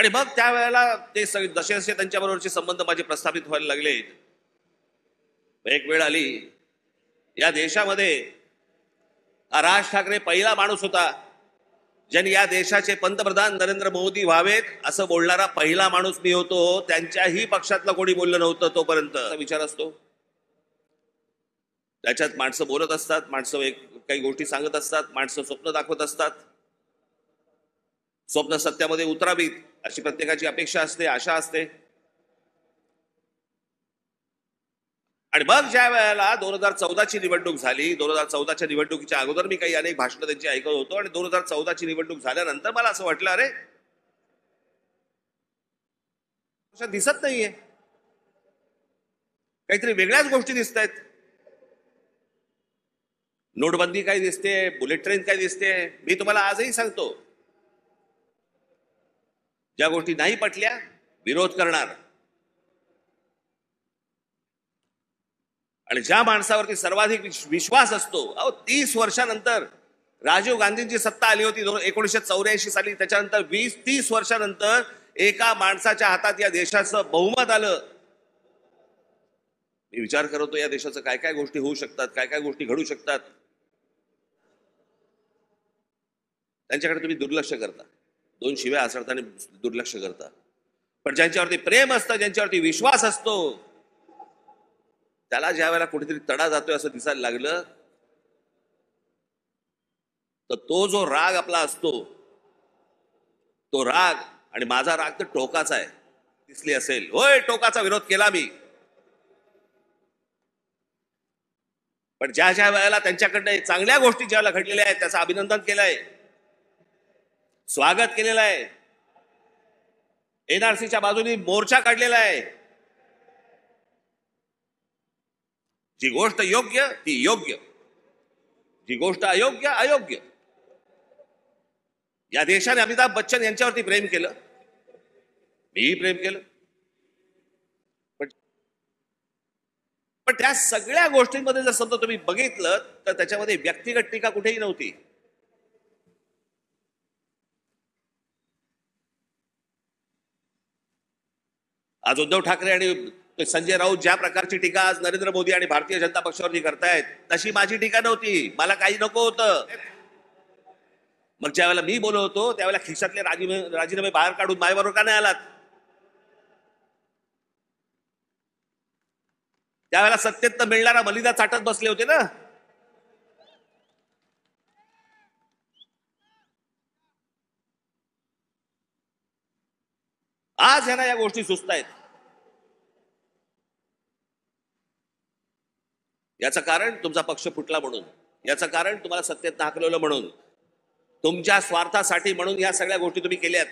आणि मग त्यावेळेला ते जसे जसे त्यांच्याबरोबरचे संबंध माझे प्रस्थापित व्हायला लागले, एक वेळ आली या देशामध्ये राज ठाकरे पहिला माणूस होता ज्यांनी या देशाचे पंतप्रधान नरेंद्र मोदी व्हावेत असं बोलणारा पहिला माणूस मी होतो. त्यांच्याही पक्षातलं कोणी बोललं नव्हतं तोपर्यंत. विचार असतो त्याच्यात, माणसं बोलत असतात, माणसं काही गोष्टी सांगत असतात, माणसं स्वप्न दाखवत असतात. स्वप्न सत्यामध्ये उतरावीत अशी प्रत्येकाची अपेक्षा असते, आशा असते. आणि मग ज्या वेळेला 2014ची निवडणूक झाली, 2014च्या निवडणुकीच्या अगोदर मी काही अनेक भाषणं त्यांची ऐकत होतो आणि 2014ची निवडणूक झाल्यानंतर मला असं वाटलं, अरे दिसत नाहीये, काहीतरी वेगळ्याच गोष्टी दिसत आहेत. नोटबंदी काय दिसते, बुलेट ट्रेन काय दिसते. मी तुम्हाला आजही सांगतो, ज्या गोष्टी नाही पटल्या विरोध करणार, आणि ज्या माणसावरती सर्वाधिक विश्वास असतो, 30 वर्षानंतर राजीव गांधींची सत्ता आली होती 1984 साली, त्याच्यानंतर 20-30 वर्षानंतर एका माणसाच्या हातात या देशाचं बहुमत आलं. मी विचार करतो या देशाचं काय काय गोष्टी होऊ शकतात, काय काय गोष्टी घडू शकतात. त्यांच्याकडे तुम्ही दुर्लक्ष करता, 2 शिव्या असताना दुर्लक्ष करता. पण ज्यांच्यावरती प्रेम असतं, ज्यांच्यावरती विश्वास असतो, त्याला ज्या वेळेला कुठेतरी तडा जातोय असं दिसायला लागलं, तर तो जो राग आपला असतो, तो राग, आणि माझा राग तर टोकाचा आहे, दिसली असेल, होय टोकाचा विरोध केला मी. पण ज्या ज्या वेळेला त्यांच्याकडनं चांगल्या गोष्टी ज्याला घडलेल्या आहेत त्याचं अभिनंदन केलंय, स्वागत केलेलं आहे, एनआरसीच्या बाजूने मोर्चा काढलेला आहे. जी गोष्ट योग्य ती योग्य, जी गोष्ट अयोग्य अयोग्य. या देशाने अमिताभ बच्चन यांच्यावरती प्रेम केलं, मीही प्रेम केलं, पण त्या सगळ्या गोष्टींमध्ये जर समजा तुम्ही बघितलं तर त्याच्यामध्ये व्यक्तिगत टीका कुठेही नव्हती. आज उद्धव ठाकरे आणि संजय राऊत ज्या प्रकारची टीका आज नरेंद्र मोदी आणि भारतीय जनता पक्षावरती करतायत, तशी माझी टीका नव्हती. मला काही नको होतं. मग ज्या वेळेला मी बोलत होतो त्यावेळेला खिशातले राजीनामे बाहेर काढून माझ्याबरोबर का नाही आलात? त्यावेळेला सत्तेत मिळणारा मलिदा चाटत बसले होते ना. आज ह्यांना या गोष्टी सुचतायत. याचं कारण तुमचा पक्ष फुटला म्हणून, याचं कारण तुम्हाला सत्तेत हाकलवलं म्हणून, तुमच्या स्वार्थासाठी म्हणून या सगळ्या गोष्टी तुम्ही केल्यात.